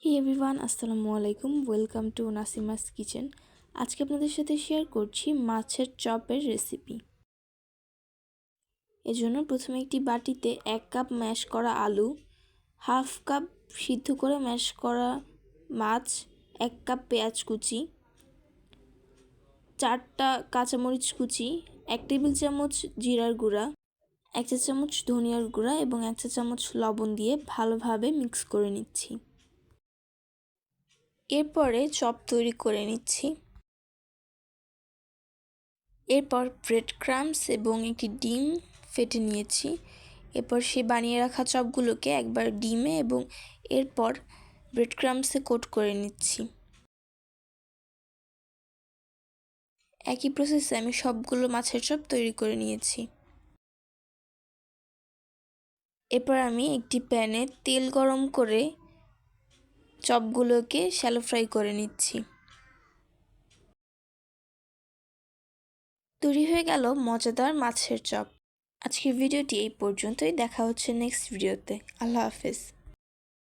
হে everyone, আসসালামু আলাইকুম। Welcome to Nasima's kitchen. আজকে আপনাদের সাথে শেয়ার করছি মাছের চপের রেসিপি। এজন্য প্রথমে একটি বাটিতে 1 কাপ ম্যাশ করা আলু, হাফ কাপ সিদ্ধ করে ম্যাশ করা মাছ, 1 কাপ পেঁয়াজ কুচি, 4টা কাঁচামরিচ কুচি, 1 টেবিল চামচ জিরার গুঁড়া, 1 চা চামচ ধনিয়ার গুঁড়া এবং 1 চা চামচ লবণ দিয়ে ভালোভাবে মিক্স করে নিচ্ছি। এরপরে চপ তৈরি করে নিচ্ছি। এরপর ব্রেড ক্রাম্বস এবং একটি ডিম ফেটে নিয়েছি। এরপর সেই বানিয়ে রাখা চপগুলোকে একবার ডিমে এবং এরপর ব্রেড ক্রাম্বসে কোট করে নিচ্ছি। একই প্রসেসে আমি সবগুলো মাছের চপ তৈরি করে নিয়েছি। এরপর আমি একটি প্যানে তেল গরম করে চপগুলোকে শ্যালো ফ্রাই করে নিচ্ছি। তৈরি হয়ে গেল মজাদার মাছের চপ। আজকের ভিডিওটি এই পর্যন্তই। দেখা হচ্ছে নেক্সট ভিডিওতে। আল্লাহ হাফেজ।